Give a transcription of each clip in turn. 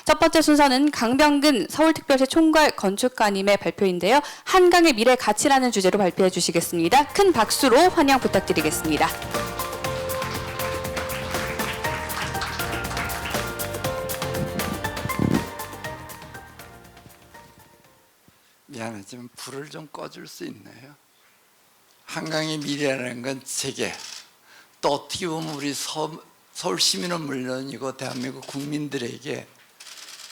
첫 번째 순서는 강병근 서울특별시 총괄 건축가님의 발표인데요. 한강의 미래 가치라는 주제로 발표해 주시겠습니다. 큰 박수로 환영 부탁드리겠습니다. 미안하지만 불을 좀 꺼줄 수 있나요? 한강의 미래라는 건 제게, 또 어떻게 보면 우리 서울 시민은 물론이고 대한민국 국민들에게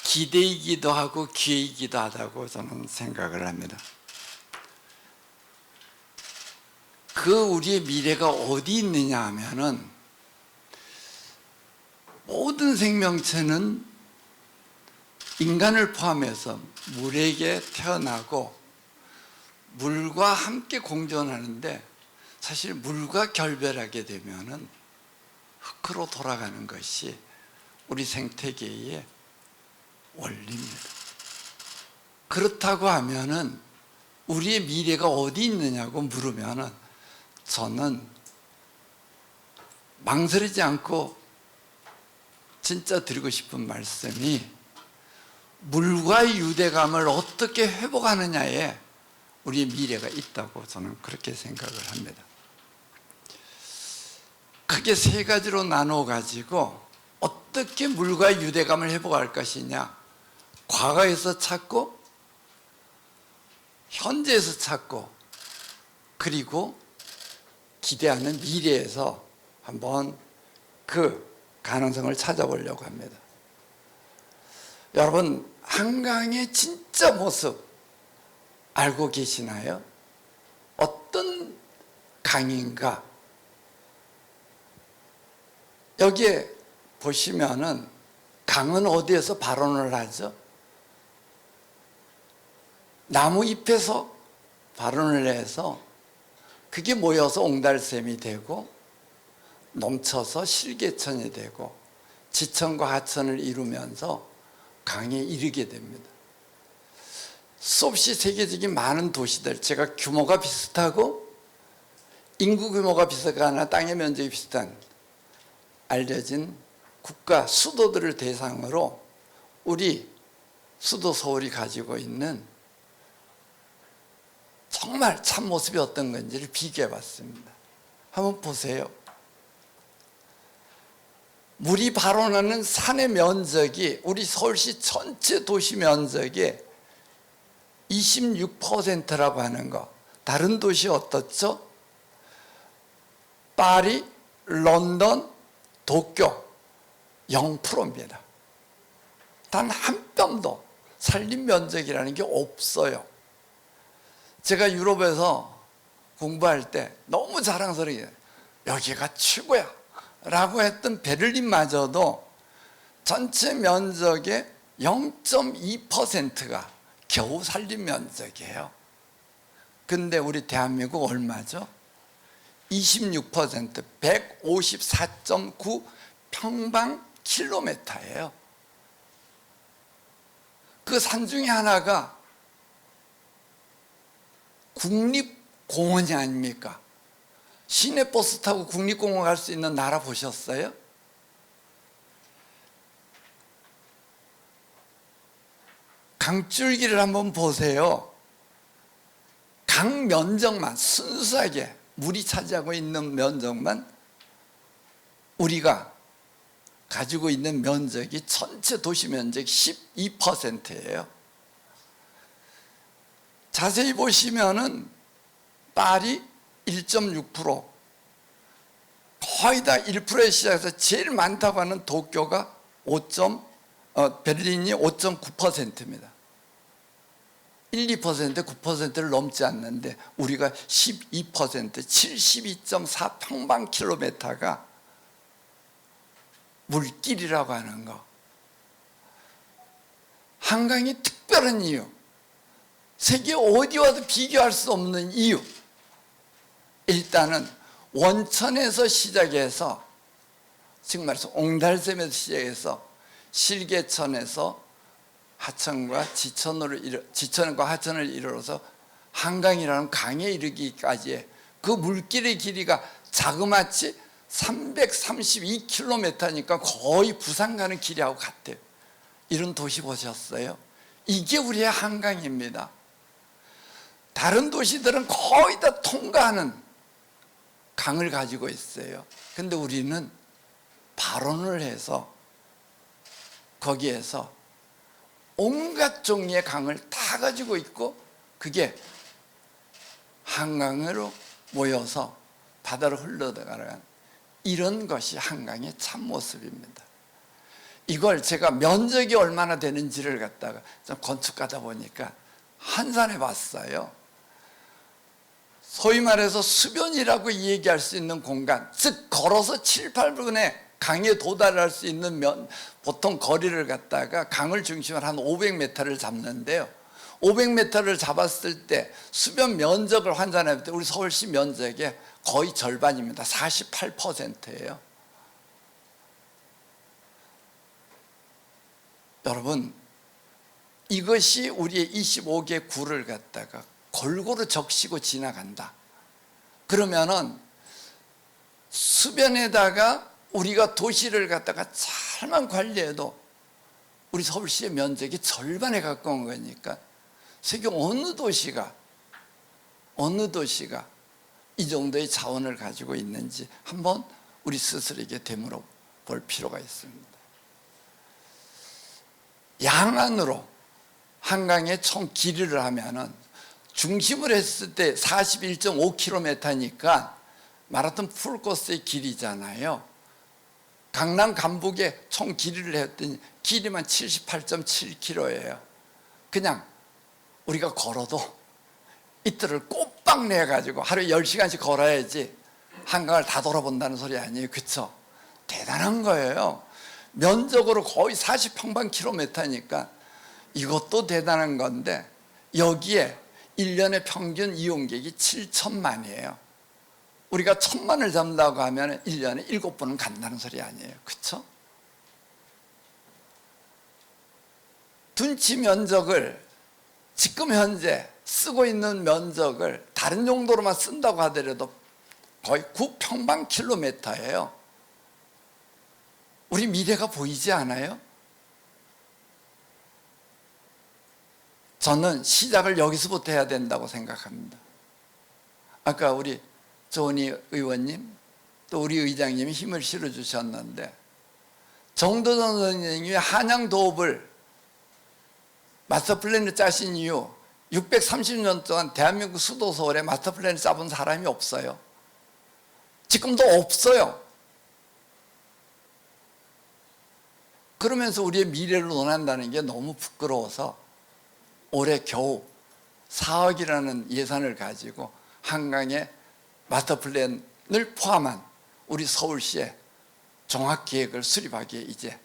기대이기도 하고 기회이기도 하다고 저는 생각을 합니다. 우리의 미래가 어디 있느냐 하면은, 모든 생명체는 인간을 포함해서 물에게 태어나고 물과 함께 공존하는데, 사실 물과 결별하게 되면은 흙으로 돌아가는 것이 우리 생태계의 원리입니다. 그렇다고 하면은 우리의 미래가 어디 있느냐고 물으면은, 저는 망설이지 않고 진짜 드리고 싶은 말씀이, 물과의 유대감을 어떻게 회복하느냐에 우리의 미래가 있다고 저는 그렇게 생각을 합니다. 크게 세 가지로 나누어 가지고 어떻게 물과의 유대감을 회복할 것이냐, 과거에서 찾고 현재에서 찾고 그리고 기대하는 미래에서 한번 그 가능성을 찾아보려고 합니다. 여러분, 한강의 진짜 모습 알고 계시나요? 어떤 강인가? 여기에 보시면은 강은 어디에서 발원을 하죠? 나무 잎에서 발원을 해서 그게 모여서 옹달샘이 되고 넘쳐서 실개천이 되고 지천과 하천을 이루면서 강에 이르게 됩니다. 수없이 세계적인 많은 도시들, 제가 규모가 비슷하고 인구 규모가 비슷하거나 땅의 면적이 비슷한 알려진 국가 수도들을 대상으로 우리 수도 서울이 가지고 있는 정말 참모습이 어떤 건지를 비교해 봤습니다. 한번 보세요. 물이 발원하는 산의 면적이 우리 서울시 전체 도시 면적의 26%라고 하는 거. 다른 도시 어떻죠? 파리, 런던, 도쿄 0%입니다. 단 한 뼘도 산림 면적이라는 게 없어요. 제가 유럽에서 공부할 때 너무 자랑스럽게 여기가 최고야 라고 했던 베를린마저도 전체 면적의 0.2%가 겨우 산림 면적이에요. 근데 우리 대한민국 얼마죠? 26%, 154.9 평방킬로미터예요. 그 산 중에 하나가 국립공원이 아닙니까? 시내버스 타고 국립공원 갈 수 있는 나라 보셨어요? 강줄기를 한번 보세요. 강 면적만, 순수하게 물이 차지하고 있는 면적만 우리가 가지고 있는 면적이 전체 도시 면적 12%예요. 자세히 보시면은 파리 1.6%, 거의 다 1%에 시작해서 제일 많다고 하는 도쿄가 베를린이 5.9%입니다. 1, 2%, 9%를 넘지 않는데 우리가 12%, 72.4 평방킬로미터가 물길이라고 하는 거. 한강이 특별한 이유, 세계 어디와도 비교할 수 없는 이유. 일단은 원천에서 시작해서, 지금 말해서 옹달샘에서 시작해서 실개천에서 하천과 지천과 하천을 이루어서 한강이라는 강에 이르기까지의 그 물길의 길이가 자그마치 332km니까 거의 부산 가는 길이하고 같아요. 이런 도시 보셨어요? 이게 우리의 한강입니다. 다른 도시들은 거의 다 통과하는 강을 가지고 있어요. 근데 우리는 발원을 해서 거기에서 온갖 종류의 강을 다 가지고 있고, 그게 한강으로 모여서 바다로 흘러들어가는 이런 것이 한강의 참모습입니다. 이걸 제가 면적이 얼마나 되는지를 갖다가 좀 건축가다 보니까 환산해 봤어요. 소위 말해서 수변이라고 얘기할 수 있는 공간, 즉 걸어서 7, 8분에 강에 도달할 수 있는 보통 거리를 갖다가 강을 중심으로 한 500m를 잡는데요. 500m를 잡았을 때 수변 면적을 환산할 때 우리 서울시 면적의 거의 절반입니다. 48%예요. 여러분, 이것이 우리의 25개 구를 갖다가 골고루 적시고 지나간다. 그러면은 수변에다가 우리가 도시를 갖다가 잘만 관리해도 우리 서울시의 면적이 절반에 가까운 거니까 세계 어느 도시가 이 정도의 자원을 가지고 있는지 한번 우리 스스로에게 되물어 볼 필요가 있습니다. 양안으로 한강에 총 길이를 하면은 중심을 했을 때 41.5km니까 마라톤 풀코스의 길이잖아요. 강남 간북에 총 길이를 했더니 길이만 78.7km예요. 그냥 우리가 걸어도 이틀을 꼬박 내가지고 하루에 10시간씩 걸어야지 한강을 다 돌아본다는 소리 아니에요. 그쵸? 대단한 거예요. 면적으로 거의 40평방킬로미터니까 이것도 대단한 건데, 여기에 1년의 평균 이용객이 7천만이에요. 우리가 1,000만을 잡는다고 하면 1년에 7번은 간다는 소리 아니에요. 그쵸? 둔치 면적을 지금 현재 쓰고 있는 면적을 다른 용도로만 쓴다고 하더라도 거의 9평방킬로미터예요. 우리 미래가 보이지 않아요? 저는 시작을 여기서부터 해야 된다고 생각합니다. 아까 우리 조은희 의원님 또 우리 의장님이 힘을 실어주셨는데, 정도전 선생님이 한양도읍을 마스터 플랜을 짜신 이후 630년 동안 대한민국 수도 서울에 마스터 플랜을 짜본 사람이 없어요. 지금도 없어요. 그러면서 우리의 미래를 논한다는 게 너무 부끄러워서 올해 겨우 4억이라는 예산을 가지고 한강에 마스터 플랜을 포함한 우리 서울시의 종합계획을 수립하기에 이제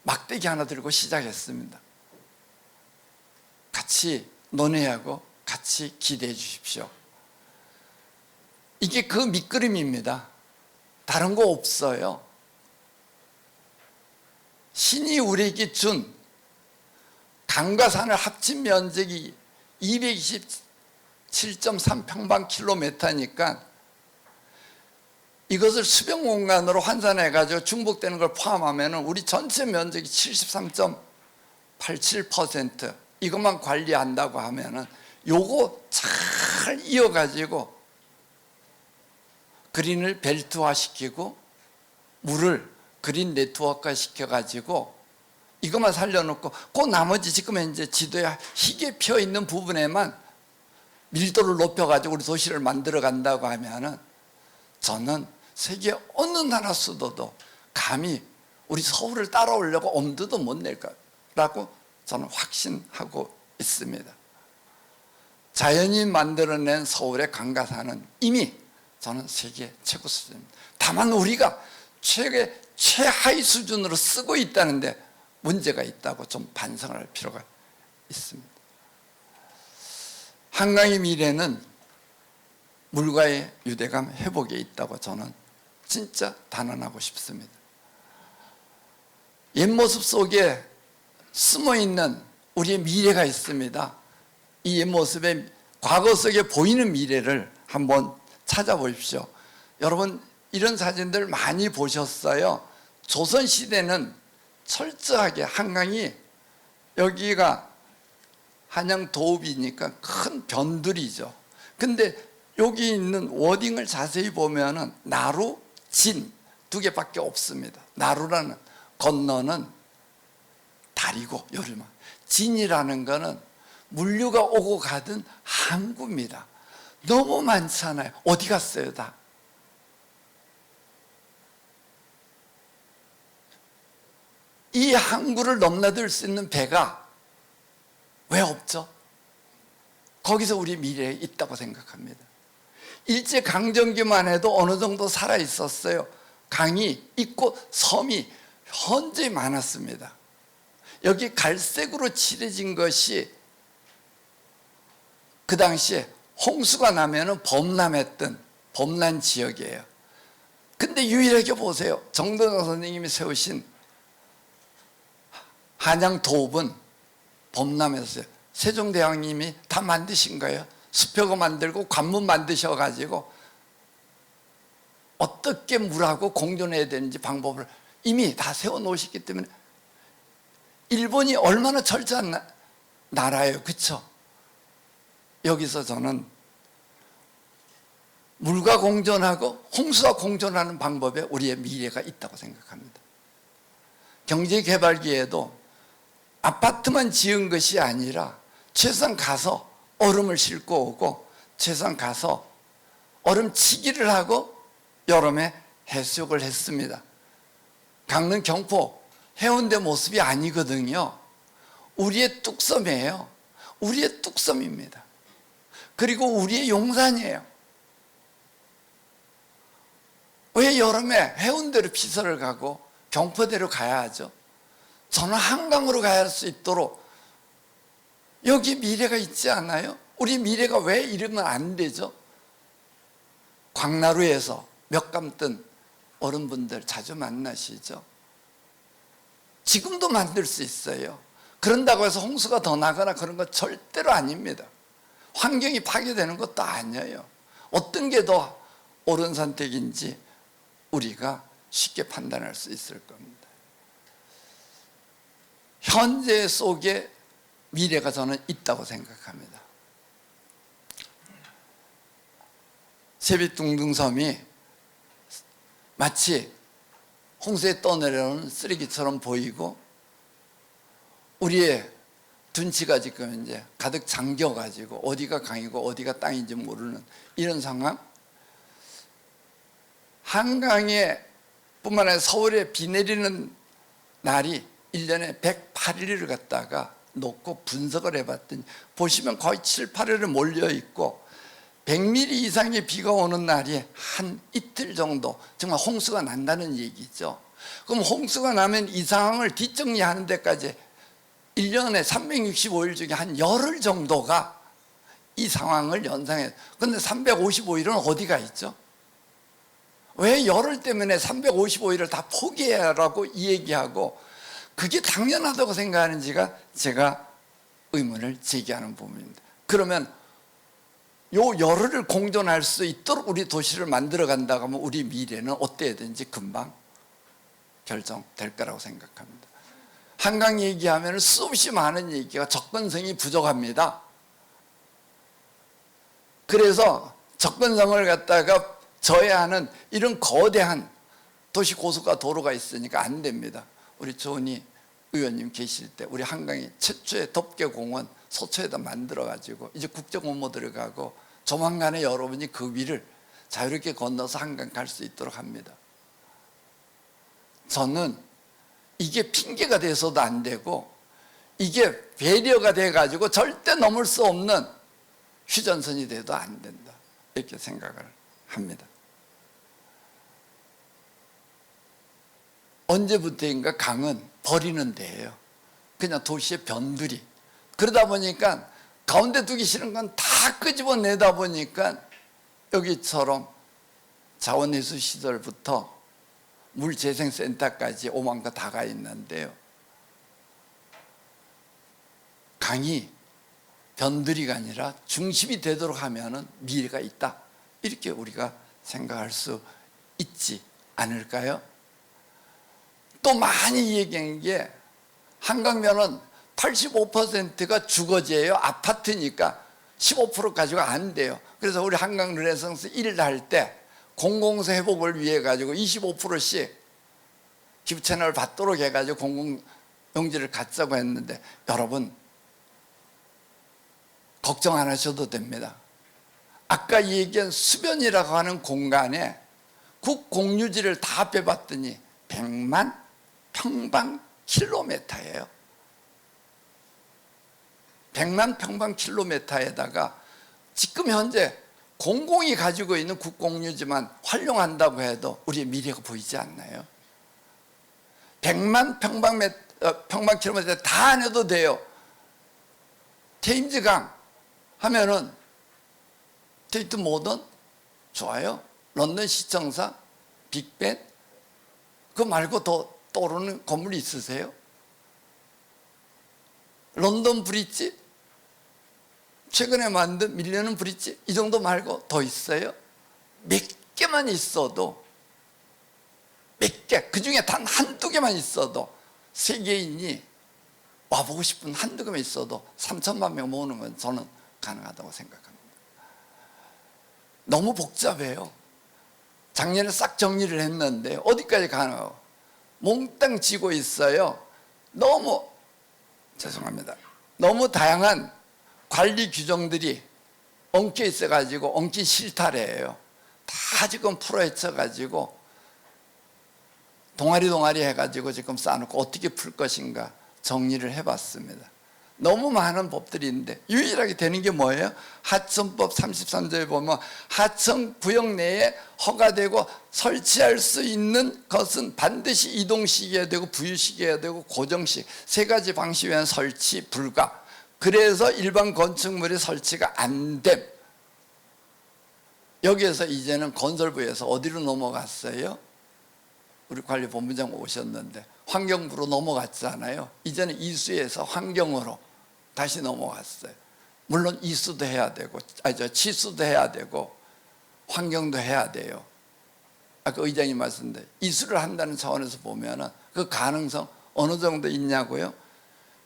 막대기 하나 들고 시작했습니다. 같이 논의하고 같이 기대해 주십시오. 이게 그 밑그림입니다. 다른 거 없어요. 신이 우리에게 준 강과 산을 합친 면적이 227.3평방킬로미터니까 이것을 수변 공간으로 환산해가지고 중복되는 걸 포함하면 우리 전체 면적이 73.87%, 이것만 관리한다고 하면은 요거 잘 이어가지고 그린을 벨트화 시키고 물을 그린 네트워크화 시켜가지고 이것만 살려놓고 그 나머지 지금 현재 지도에 희게 펴 있는 부분에만 밀도를 높여가지고 우리 도시를 만들어 간다고 하면은 저는 세계 어느 나라 수도도 감히 우리 서울을 따라오려고 엄두도 못 낼 거라고 저는 확신하고 있습니다. 자연이 만들어낸 서울의 강과 산은 이미 저는 세계 최고 수준입니다. 다만 우리가 최하위 수준으로 쓰고 있다는데 문제가 있다고 좀 반성을 할 필요가 있습니다. 한강의 미래는 물과의 유대감 회복에 있다고 저는 진짜 단언하고 싶습니다. 옛 모습 속에 숨어있는 우리의 미래가 있습니다. 이 옛 모습의 과거 속에 보이는 미래를 한번 찾아보십시오. 여러분 이런 사진들 많이 보셨어요. 조선시대는 철저하게 한강이 여기가 한양 도읍이니까 큰 변두리죠. 근데 여기 있는 워딩을 자세히 보면은 나루, 진 두 개밖에 없습니다. 나루라는 건너는 다리고 여름아, 진이라는 거는 물류가 오고 가던 항구입니다. 너무 많잖아요. 어디 갔어요 다? 이 항구를 넘나들 수 있는 배가 왜 없죠? 거기서 우리 미래에 있다고 생각합니다. 일제강점기만 해도 어느 정도 살아 있었어요. 강이 있고 섬이 현저히 많았습니다. 여기 갈색으로 칠해진 것이 그 당시에 홍수가 나면은 범람했던 범람 지역이에요. 근데 유일하게 보세요. 정동영 선생님이 세우신 한양 도읍은 범람했어요. 세종대왕님이 다 만드신 거예요. 수표가 만들고 관문 만드셔가지고 어떻게 물하고 공존해야 되는지 방법을 이미 다 세워놓으셨기 때문에 일본이 얼마나 철저한 나라예요. 그렇죠? 여기서 저는 물과 공존하고 홍수와 공존하는 방법에 우리의 미래가 있다고 생각합니다. 경제개발기에도 아파트만 지은 것이 아니라 최소한 가서 얼음을 싣고 오고 최소한 가서 얼음치기를 하고 여름에 해수욕을 했습니다. 강릉 경포 해운대 모습이 아니거든요. 우리의 뚝섬이에요. 우리의 뚝섬입니다. 그리고 우리의 용산이에요. 왜 여름에 해운대로 피서를 가고 경포대로 가야 하죠? 저는 한강으로 가야 할 수 있도록 여기 미래가 있지 않아요? 우리 미래가 왜 이러면 안 되죠? 광나루에서 몇 감뜬 어른분들 자주 만나시죠? 지금도 만들 수 있어요. 그런다고 해서 홍수가 더 나거나 그런 거 절대로 아닙니다. 환경이 파괴되는 것도 아니에요. 어떤 게 더 옳은 선택인지 우리가 쉽게 판단할 수 있을 겁니다. 현재 속에 미래가 저는 있다고 생각합니다. 세빛둥둥섬이 마치 홍수에 떠내려오는 쓰레기처럼 보이고 우리의 둔치가 지금 이제 가득 잠겨가지고 어디가 강이고 어디가 땅인지 모르는 이런 상황. 한강에 뿐만 아니라 서울에 비 내리는 날이 1년에 108일을 갖다가 놓고 분석을 해봤더니 보시면 거의 7, 8일을 몰려있고 100mm 이상의 비가 오는 날이 한 이틀 정도 정말 홍수가 난다는 얘기죠. 그럼 홍수가 나면 이 상황을 뒷정리하는 데까지 1년에 365일 중에 한 열흘 정도가 이 상황을 연상해요. 그런데 355일은 어디가 있죠? 왜 열흘 때문에 355일을 다 포기해라고 이 얘기하고 그게 당연하다고 생각하는지가 제가 의문을 제기하는 부분입니다. 그러면 요 열흘을 공존할 수 있도록 우리 도시를 만들어 간다고 하면 우리 미래는 어때야되는지 금방 결정될 거라고 생각합니다. 한강 얘기하면 수없이 많은 얘기가 접근성이 부족합니다. 그래서 접근성을 갖다가 저해하는 이런 거대한 도시 고속화 도로가 있으니까 안 됩니다. 우리 조은희 의원님 계실 때 우리 한강이 최초의 덮개공원 서초에다 만들어가지고 이제 국제공모 들어가고 조만간에 여러분이 그 위를 자유롭게 건너서 한강 갈 수 있도록 합니다. 저는 이게 핑계가 돼서도 안 되고 이게 배려가 돼가지고 절대 넘을 수 없는 휴전선이 돼도 안 된다 이렇게 생각을 합니다. 언제부터인가 강은 버리는 데예요. 그냥 도시의 변두리. 그러다 보니까 가운데 두기 싫은 건 다 끄집어내다 보니까 여기처럼 자원회수 시설부터 물재생센터까지 오만 거 다 가 있는데요. 강이 변두리가 아니라 중심이 되도록 하면은 미래가 있다. 이렇게 우리가 생각할 수 있지 않을까요? 또 많이 얘기한 게 한강변은 85%가 주거지예요. 아파트니까 15% 가지고 안 돼요. 그래서 우리 한강 르네상스 일을 할 때 공공세 회복을 위해 가지고 25%씩 기부 채널을 받도록 해가지고 공공용지를 갖자고 했는데, 여러분 걱정 안 하셔도 됩니다. 아까 얘기한 수변이라고 하는 공간에 국공유지를 다 빼봤더니 100만 평방킬로미터예요. 100만 평방킬로미터에다가 지금 현재 공공이 가지고 있는 국공유지만 활용한다고 해도 우리의 미래가 보이지 않나요? 100만 평방킬로미터 다 안 해도 돼요. 테임즈강 하면은 테이트 모던 좋아요. 런던 시청사, 빅벤, 그거 말고 더 떠오르는 건물이 있으세요? 런던 브릿지, 최근에 만든 밀레니엄 브릿지, 이 정도 말고 더 있어요? 몇 개만 있어도, 몇 개, 그 중에 단 한두 개만 있어도 세계인이 와보고 싶은 한두 개만 있어도 3천만 명 모으는 건 저는 가능하다고 생각합니다. 너무 복잡해요. 작년에 싹 정리를 했는데 어디까지 가나요? 몽땅 지고 있어요. 너무 죄송합니다. 너무 다양한 관리 규정들이 엉켜 있어가지고 엉킨 실타래예요. 다 지금 풀어헤쳐가지고 동아리 해가지고 지금 쌓아놓고 어떻게 풀 것인가 정리를 해봤습니다. 너무 많은 법들이 있는데 유일하게 되는 게 뭐예요? 하천법 33조에 보면 하천구역 내에 허가되고 설치할 수 있는 것은 반드시 이동식이어야 되고 부유식이어야 되고 고정식, 세 가지 방식 외에는 설치 불가. 그래서 일반 건축물의 설치가 안 됨. 여기에서 이제는 건설부에서 어디로 넘어갔어요? 우리 관리본부장 오셨는데 환경부로 넘어갔잖아요. 이제는 이수에서 환경으로 다시 넘어갔어요. 물론 이수도 해야 되고, 치수도 해야 되고, 환경도 해야 돼요. 아까 의장님 말씀인데 이수를 한다는 차원에서 보면은 그 가능성 어느 정도 있냐고요?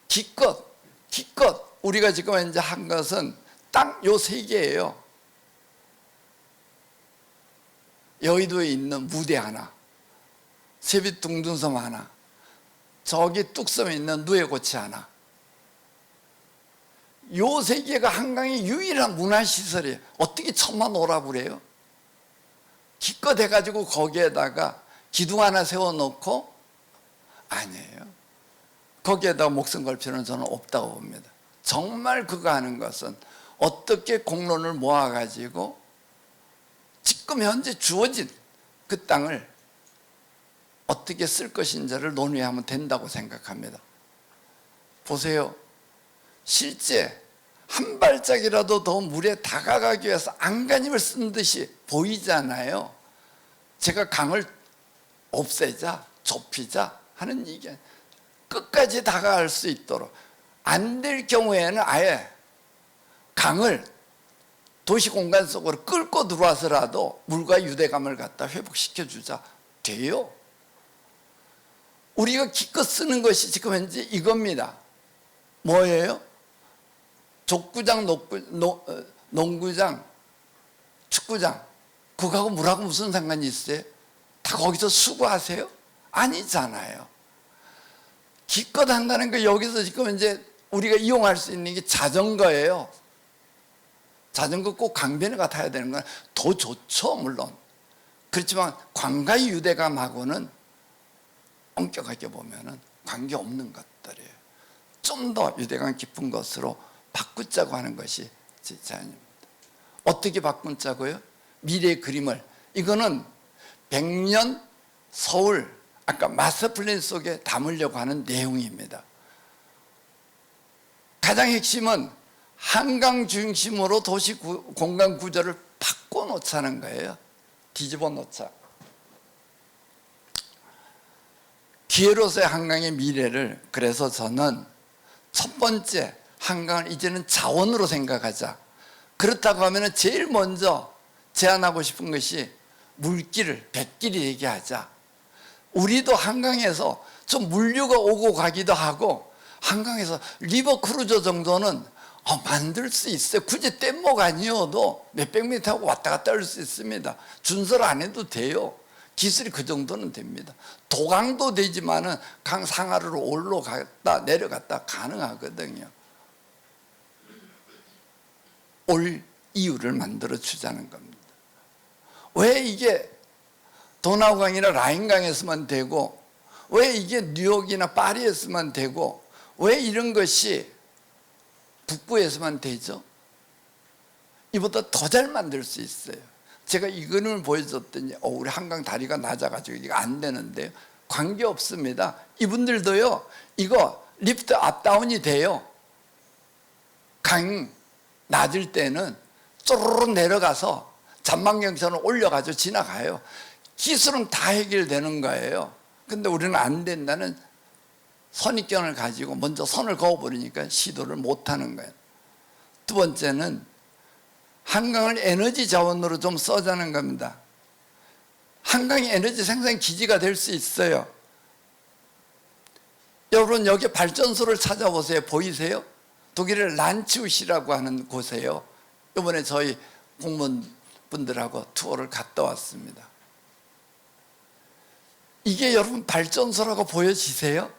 기껏 우리가 지금 이제 한 것은 땅 요 세 개예요. 여의도에 있는 무대 하나, 세빛 둥둥섬 하나, 저기 뚝섬에 있는 누에고치 하나. 요 세 개가 한강의 유일한 문화시설이에요. 어떻게 천만 오라고 그래요? 기껏 해가지고 거기에다가 기둥 하나 세워놓고, 아니에요. 거기에다가 목숨 걸 필요는 저는 없다고 봅니다. 정말 그거 하는 것은 어떻게 공론을 모아가지고 지금 현재 주어진 그 땅을 어떻게 쓸 것인지를 논의하면 된다고 생각합니다. 보세요. 실제 한 발짝이라도 더 물에 다가가기 위해서 안간힘을 쓴 듯이 보이잖아요. 제가 강을 없애자, 좁히자 하는 얘기, 끝까지 다가갈 수 있도록. 안 될 경우에는 아예 강을 도시 공간 속으로 끌고 들어와서라도 물과 유대감을 갖다 회복시켜주자. 돼요. 우리가 기껏 쓰는 것이 지금 현재 이겁니다. 뭐예요? 족구장, 농구장, 축구장, 그거하고 물하고 무슨 상관이 있어요? 다 거기서 수거하세요? 아니잖아요. 기껏 한다는 거, 여기서 지금 이제 우리가 이용할 수 있는 게 자전거예요. 자전거 꼭 강변에 가 타야 되는 건 더 좋죠, 물론. 그렇지만 광가의 유대감하고는 엄격하게 보면은 관계없는 것들이에요. 좀 더 유대감 깊은 것으로 바꾸자고 하는 것이 제 제안입니다. 어떻게 바꾸자고요? 미래의 그림을. 이거는 100년 서울, 아까 마스터 플랜 속에 담으려고 하는 내용입니다. 가장 핵심은 한강 중심으로 도시 공간 구조를 바꿔놓자는 거예요. 뒤집어 놓자. 기회로서의 한강의 미래를, 그래서 저는 첫 번째, 한강을 이제는 자원으로 생각하자. 그렇다고 하면 제일 먼저 제안하고 싶은 것이 물길을, 뱃길을 얘기하자. 우리도 한강에서 좀 물류가 오고 가기도 하고 한강에서 리버 크루저 정도는 만들 수 있어요. 굳이 뗏목 아니어도 몇백 미터 하고 왔다 갔다 할 수 있습니다. 준설 안 해도 돼요. 기술이 그 정도는 됩니다. 도강도 되지만은 강 상하루로 올라갔다 내려갔다 가능하거든요. 올 이유를 만들어 주자는 겁니다. 왜 이게 도나우강이나 라인강에서만 되고, 왜 이게 뉴욕이나 파리에서만 되고, 왜 이런 것이 북부에서만 되죠? 이보다 더 잘 만들 수 있어요. 제가 이 그림을 보여줬더니 우리 한강 다리가 낮아가지고 이거 안 되는데요. 관계없습니다. 이분들도요, 이거 리프트 업다운이 돼요. 강 낮을 때는 쪼르르 내려가서 잔망경선을 올려가지고 지나가요. 기술은 다 해결되는 거예요. 근데 우리는 안 된다는 선입견을 가지고 먼저 선을 그어버리니까 시도를 못하는 거예요. 두 번째는 한강을 에너지 자원으로 좀 써자는 겁니다. 한강이 에너지 생산 기지가 될 수 있어요. 여러분 여기 발전소를 찾아보세요. 보이세요? 독일의 란츠우시라고 하는 곳이에요. 이번에 저희 공무원분들하고 투어를 갔다 왔습니다. 이게 여러분 발전소라고 보여지세요?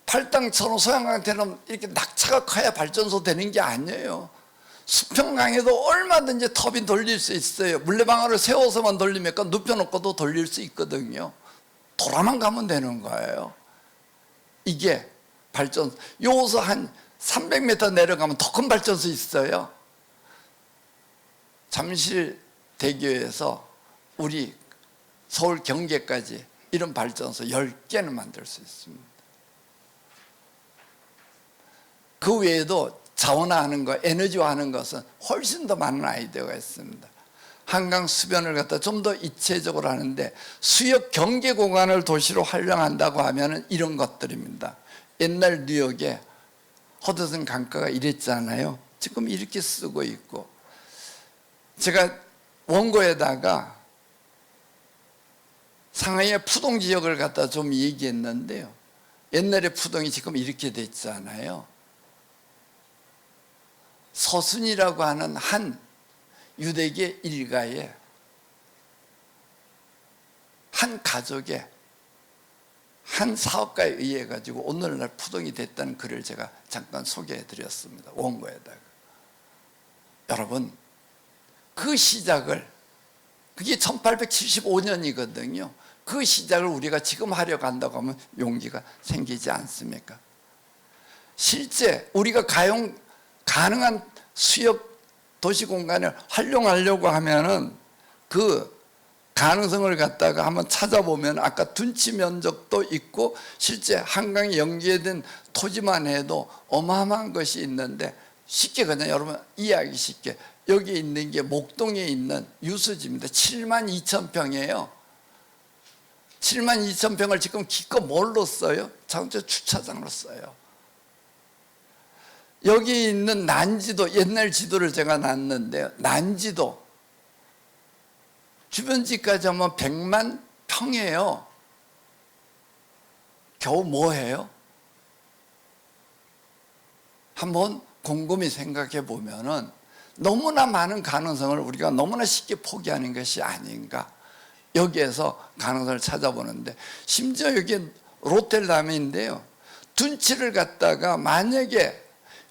팔당천호 소양강처럼 이렇게 낙차가 커야 발전소 되는 게 아니에요. 수평강에도 얼마든지 터빈 돌릴 수 있어요. 물레방아를 세워서만 돌리니까 눕혀놓고도 돌릴 수 있거든요. 돌아만 가면 되는 거예요. 이게 발전소. 여기서 한 300m 내려가면 더 큰 발전소 있어요. 잠실대교에서 우리 서울 경계까지 이런 발전소 10개는 만들 수 있습니다. 그 외에도 자원화하는 것, 에너지화하는 것은 훨씬 더 많은 아이디어가 있습니다. 한강 수변을 갖다 좀 더 입체적으로 하는데, 수역 경계 공간을 도시로 활용한다고 하면 이런 것들입니다. 옛날 뉴욕에 허드슨 강가가 이랬잖아요. 지금 이렇게 쓰고 있고, 제가 원고에다가 상하이의 푸동 지역을 갖다 좀 얘기했는데요. 옛날에 푸동이 지금 이렇게 됐잖아요. 서순이라고 하는 한 유대계 일가의 한 가족의 한 사업가에 의해 가지고 오늘날 푸동이 됐다는 글을 제가 잠깐 소개해 드렸습니다. 원고에다가. 여러분, 그 시작을, 그게 1875년이거든요. 그 시작을 우리가 지금 하려고 한다고 하면 용기가 생기지 않습니까? 실제 우리가 가능한 수역 도시 공간을 활용하려고 하면은 그 가능성을 갖다가 한번 찾아보면 아까 둔치 면적도 있고 실제 한강에 연계된 토지만 해도 어마어마한 것이 있는데, 쉽게 그냥 여러분 이해하기 쉽게 여기 있는 게 목동에 있는 유수지입니다. 72,000평이에요. 72,000평을 지금 기껏 뭘로 써요? 자동차 주차장으로 써요. 여기 있는 난지도, 옛날 지도를 제가 놨는데요. 난지도 주변지까지 하면 100만 평이에요. 겨우 뭐 해요? 한번 곰곰이 생각해 보면은 너무나 많은 가능성을 우리가 너무나 쉽게 포기하는 것이 아닌가. 여기에서 가능성을 찾아보는데, 심지어 여기 로텔담인데요. 둔치를 갖다가 만약에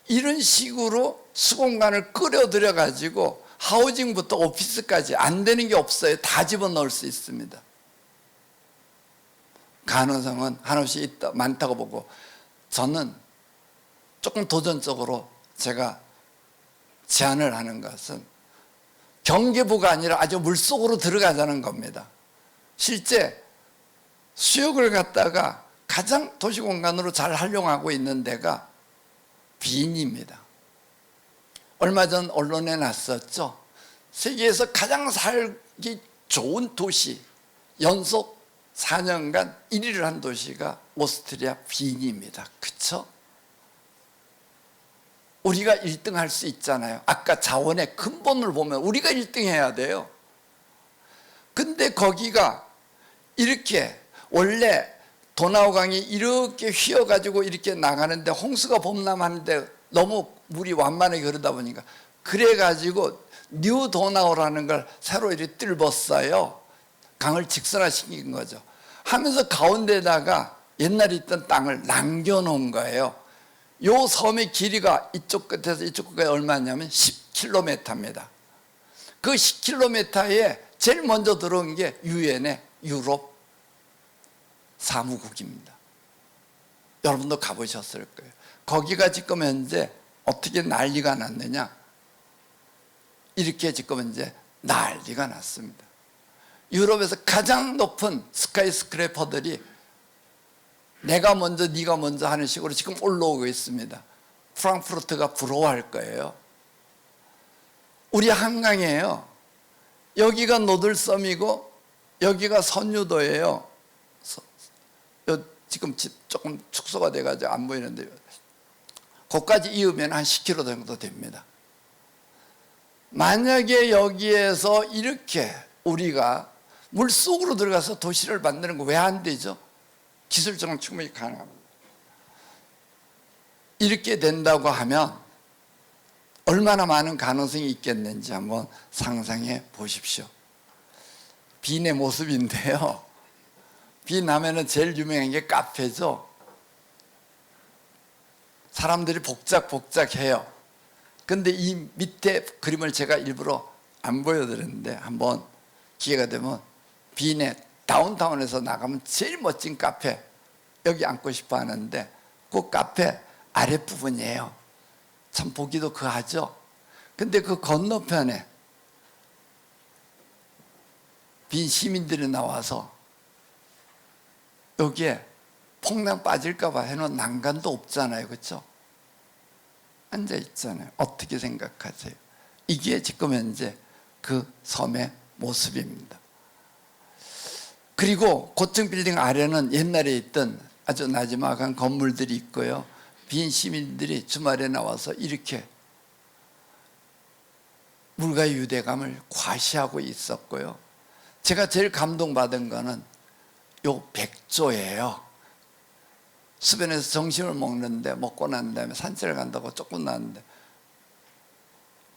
이런 식으로 수공간을 끌어들여 가지고 하우징부터 오피스까지 안 되는 게 없어요. 다 집어넣을 수 있습니다. 가능성은 한없이 있다, 많다고 보고, 저는 조금 도전적으로 제가 제안을 하는 것은 경계부가 아니라 아주 물속으로 들어가자는 겁니다. 실제 수역을 갖다가 가장 도시공간으로 잘 활용하고 있는 데가 빈입니다. 얼마 전 언론에 났었죠. 세계에서 가장 살기 좋은 도시, 연속 4년간 1위를 한 도시가 오스트리아 빈입니다. 그렇죠? 우리가 1등 할 수 있잖아요. 아까 자원의 근본을 보면 우리가 1등 해야 돼요. 근데 거기가 이렇게 원래 도나우강이 이렇게 휘어가지고 이렇게 나가는데 홍수가 범람하는데 너무 물이 완만하게 흐르다 보니까 그래가지고 뉴 도나우라는 걸 새로 이렇게 뚫었어요. 강을 직선화시킨 거죠. 하면서 가운데다가 옛날에 있던 땅을 남겨놓은 거예요. 요 섬의 길이가 이쪽 끝에서 이쪽 끝까지 얼마냐면 10km입니다. 그 10km에 제일 먼저 들어온 게 유엔의 유럽 사무국입니다. 여러분도 가보셨을 거예요. 거기가 지금 현재 어떻게 난리가 났느냐, 이렇게 지금 현재 난리가 났습니다. 유럽에서 가장 높은 스카이스크래퍼들이 내가 먼저 네가 먼저 하는 식으로 지금 올라오고 있습니다. 프랑크푸르트가 부러워할 거예요. 우리 한강이에요. 여기가 노들섬이고 여기가 선유도예요. 지금 조금 축소가 돼가지고 안 보이는데 거기까지 이으면 한 10km 정도 됩니다. 만약에 여기에서 이렇게 우리가 물속으로 들어가서 도시를 만드는 거 왜 안 되죠? 기술적으로 충분히 가능합니다. 이렇게 된다고 하면 얼마나 많은 가능성이 있겠는지 한번 상상해 보십시오. 빈의 모습인데요. 빈 하면은 제일 유명한 게 카페죠. 사람들이 복작복작해요. 근데 이 밑에 그림을 제가 일부러 안 보여드렸는데 한번 기회가 되면 빈의 다운타운에서 나가면 제일 멋진 카페, 여기 앉고 싶어 하는데 그 카페 아랫부분이에요. 참 보기도 그하죠. 근데 그 건너편에 빈 시민들이 나와서 여기에 폭락 빠질까 봐 해놓은 난간도 없잖아요. 그렇죠? 앉아 있잖아요. 어떻게 생각하세요? 이게 지금 현재 그 섬의 모습입니다. 그리고 고층 빌딩 아래는 옛날에 있던 아주 나지막한 건물들이 있고요. 빈 시민들이 주말에 나와서 이렇게 물가의 유대감을 과시하고 있었고요. 제가 제일 감동받은 거는 요 백조예요. 수변에서 점심을 먹는데 먹고 난 다음에 산책을 간다고 조금 나왔는데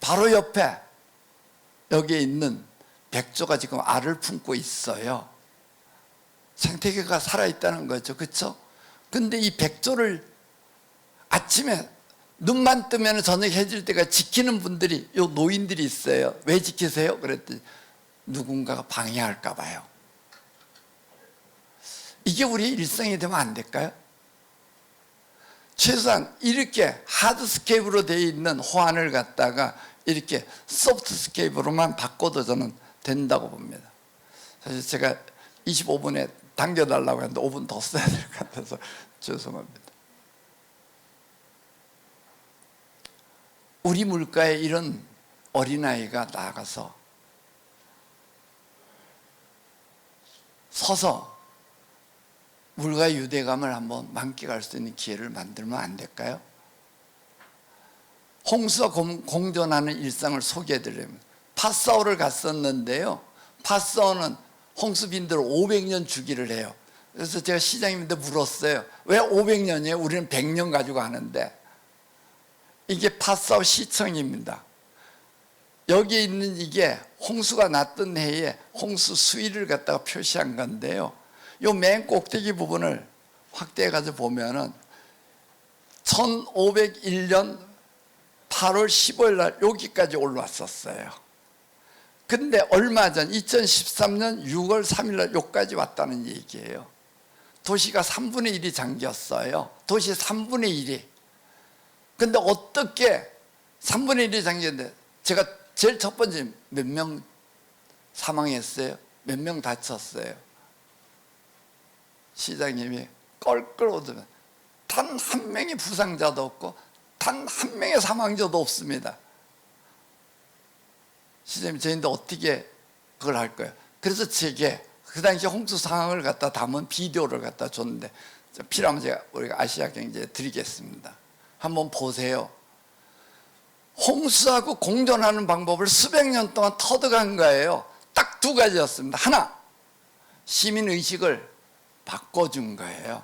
바로 옆에 여기에 있는 백조가 지금 알을 품고 있어요. 생태계가 살아있다는 거죠. 그렇죠? 근데 이 백조를 아침에 눈만 뜨면 저녁 해질 때가 지키는 분들이, 요 노인들이 있어요. 왜 지키세요? 그랬더니 누군가가 방해할까 봐요. 이게 우리의 일상이 되면 안 될까요? 최소한 이렇게 하드스케이프로 되어 있는 호환을 갖다가 이렇게 소프트스케이프로만 바꿔도 저는 된다고 봅니다. 사실 제가 25분에 당겨달라고 했는데 5분 더 써야 될 것 같아서 죄송합니다. 우리 물가에 이런 어린아이가 나가서 서서 물가의 유대감을 한번 만끽할 수 있는 기회를 만들면 안 될까요? 홍수와 공존하는 일상을 소개해드리면, 파사오를 갔었는데요. 파사오는 홍수빈들 500년 주기를 해요. 그래서 제가 시장님한테 물었어요. 왜 500년이에요? 우리는 100년 가지고 하는데. 이게 파사오 시청입니다. 여기에 있는 이게 홍수가 났던 해에 홍수 수위를 갖다가 표시한 건데요. 요 맨 꼭대기 부분을 확대해 가지고 보면은 1501년 8월 15일 날 여기까지 올라왔었어요. 근데 얼마 전 2013년 6월 3일 날 여기까지 왔다는 얘기예요. 도시가 3분의 1이 잠겼어요. 도시 3분의 1이. 근데 어떻게 3분의 1이 잠겼는데, 제가 제일 첫 번째 몇 명 사망했어요? 몇 명 다쳤어요? 시장님이 껄껄 웃으면 단 한 명의 부상자도 없고 단 한 명의 사망자도 없습니다. 시장님, 저희인데 어떻게 그걸 할 거예요? 그래서 제게 그 당시 홍수 상황을 갖다 담은 비디오를 갖다 줬는데, 필요하면 제가 우리가 아시아 경제에 드리겠습니다. 한번 보세요. 홍수하고 공존하는 방법을 수백 년 동안 터득한 거예요. 딱 두 가지였습니다. 하나, 시민의식을 바꿔준 거예요.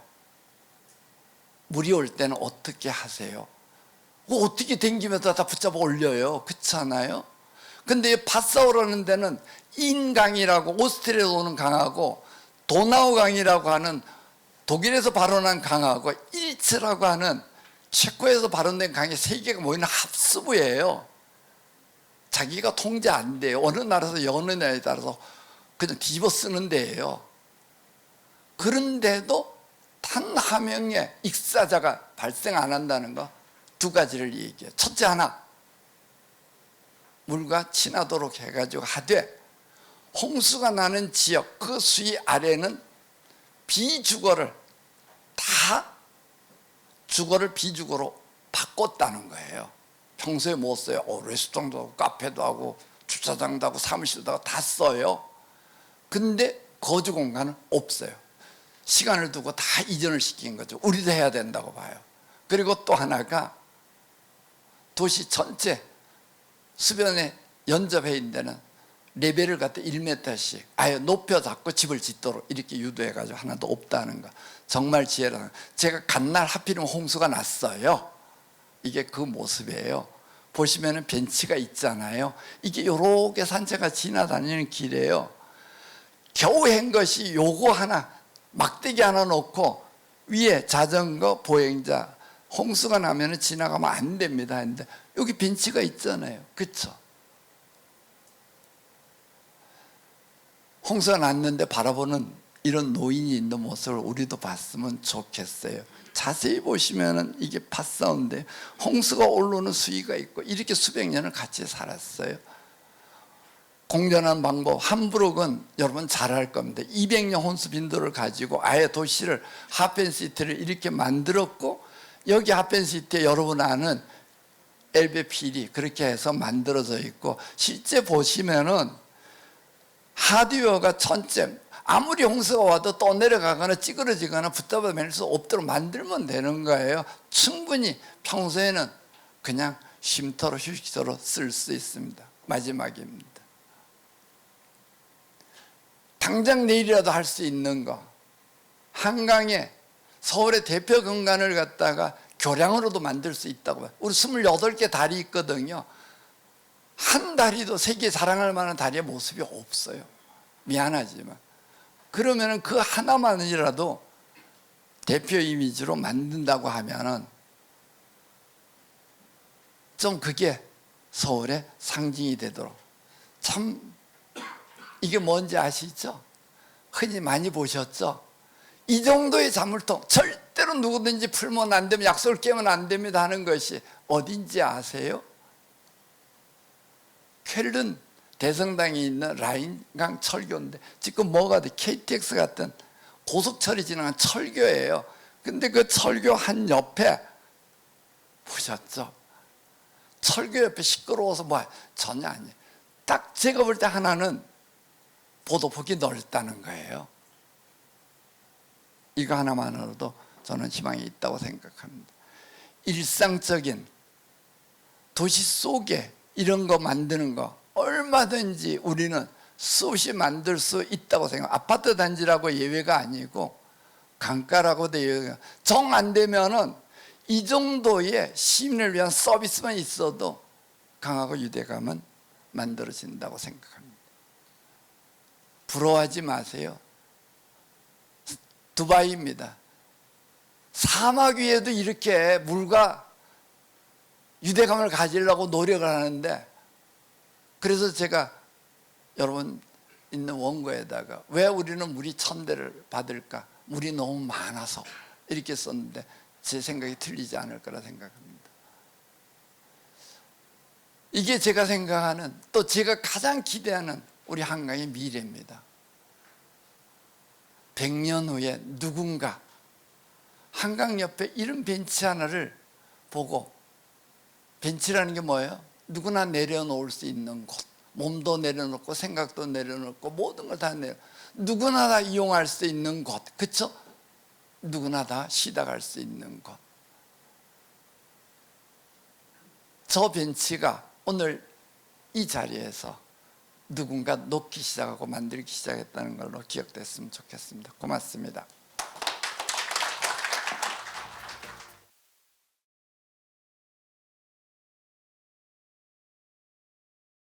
물이 올 때는 어떻게 하세요? 어떻게 댕기면서 다 붙잡아 올려요. 그렇지 않아요? 근데 파사오라는 데는 인강이라고 오스트리아에서 오는 강하고 도나우강이라고 하는 독일에서 발원한 강하고 일츠라고 하는 체코에서 발원된 강이 세 개가 모이는 합수부예요. 자기가 통제 안 돼요. 어느 나라에서 어느 나라에 따라서 그냥 뒤집어 쓰는 데예요. 그런데도 단 한 명의 익사자가 발생 안 한다는 거 두 가지를 얘기해요. 첫째 하나, 물과 친하도록 해가지고 하되 홍수가 나는 지역 그 수위 아래는 비주거를 다 주거를 비주거로 바꿨다는 거예요. 평소에 못 써요. 레스토랑도 하고 카페도 하고 주차장도 하고 사무실도 하고 다 써요. 근데 거주 공간은 없어요. 시간을 두고 다 이전을 시킨 거죠. 우리도 해야 된다고 봐요. 그리고 또 하나가 도시 전체 수변에 연접해 있는 데는 레벨을 갖다 1m씩 아예 높여 잡고 집을 짓도록 이렇게 유도해가지고 하나도 없다는 거. 정말 지혜라. 제가 간날 하필이면 홍수가 났어요. 이게 그 모습이에요. 보시면은 벤치가 있잖아요. 이게 요렇게 산책가 지나다니는 길이에요. 겨우 한 것이 요거 하나, 막대기 하나 놓고 위에 자전거, 보행자, 홍수가 나면은 지나가면 안 됩니다 했는데 여기 벤치가 있잖아요. 그렇죠? 홍수가 났는데 바라보는 이런 노인이 있는 모습을 우리도 봤으면 좋겠어요. 자세히 보시면은 이게 파사오인데 홍수가 올라오는 수위가 있고 이렇게 수백 년을 같이 살았어요. 공존하는 방법 한 브룩은 여러분 잘 알 겁니다. 200년 혼수 빈도를 가지고 아예 도시를 하펜시티를 이렇게 만들었고 여기 하펜시티에 여러분 아는 엘베 필이 그렇게 해서 만들어져 있고 실제 보시면은 하드웨어가 전체 아무리 홍수가 와도 떠내려가거나 찌그러지거나 붙잡아 맬 수 없도록 만들면 되는 거예요. 충분히 평소에는 그냥 쉼터로 휴식소로 쓸 수 있습니다. 마지막입니다. 당장 내일이라도 할 수 있는 거, 한강에 서울의 대표 공간을 갖다가 교량으로도 만들 수 있다고 봐요. 우리 28개 다리 있거든요. 한 다리도 세계 자랑할 만한 다리의 모습이 없어요. 미안하지만. 그러면은 그 하나만이라도 대표 이미지로 만든다고 하면은 좀 그게 서울의 상징이 되도록. 참 이게 뭔지 아시죠? 흔히 많이 보셨죠? 이 정도의 자물통 절대로 누구든지 풀면 안 되면 약속을 깨면 안 됩니다 하는 것이 어딘지 아세요? 쾰른 대성당에 있는 라인강 철교인데 지금 뭐가 돼? KTX 같은 고속철이 지나간 철교예요. 근데 그 철교 한 옆에 보셨죠? 철교 옆에 시끄러워서 뭐 전혀 아니에요. 딱 제가 볼 때 하나는 보도폭이 넓다는 거예요. 이거 하나만으로도 저는 희망이 있다고 생각합니다. 일상적인 도시 속에 이런 거 만드는 거 얼마든지 우리는 수없이 만들 수 있다고 생각합니다. 아파트 단지라고 예외가 아니고 강가라고도 예외가 정 안 되면은 이 정도의 시민을 위한 서비스만 있어도 강하고 유대감은 만들어진다고 생각합니다. 부러워하지 마세요. 두바이입니다. 사막 위에도 이렇게 물과 유대감을 가지려고 노력을 하는데 그래서 제가 여러분 있는 원고에다가 왜 우리는 물이 1000대를 받을까? 물이 너무 많아서 이렇게 썼는데 제 생각이 틀리지 않을 거라 생각합니다. 이게 제가 생각하는 또 제가 가장 기대하는 우리 한강의 미래입니다. 100년 후에 누군가 한강 옆에 이런 벤치 하나를 보고 벤치라는 게 뭐예요? 누구나 내려놓을 수 있는 곳 몸도 내려놓고 생각도 내려놓고 모든 걸 다 누구나 다 이용할 수 있는 곳 그렇죠? 누구나 다 쉬다 갈 수 있는 곳 저 벤치가 오늘 이 자리에서 누군가 놓기 시작하고 만들기 시작했다는 걸로 기억됐으면 좋겠습니다. 고맙습니다.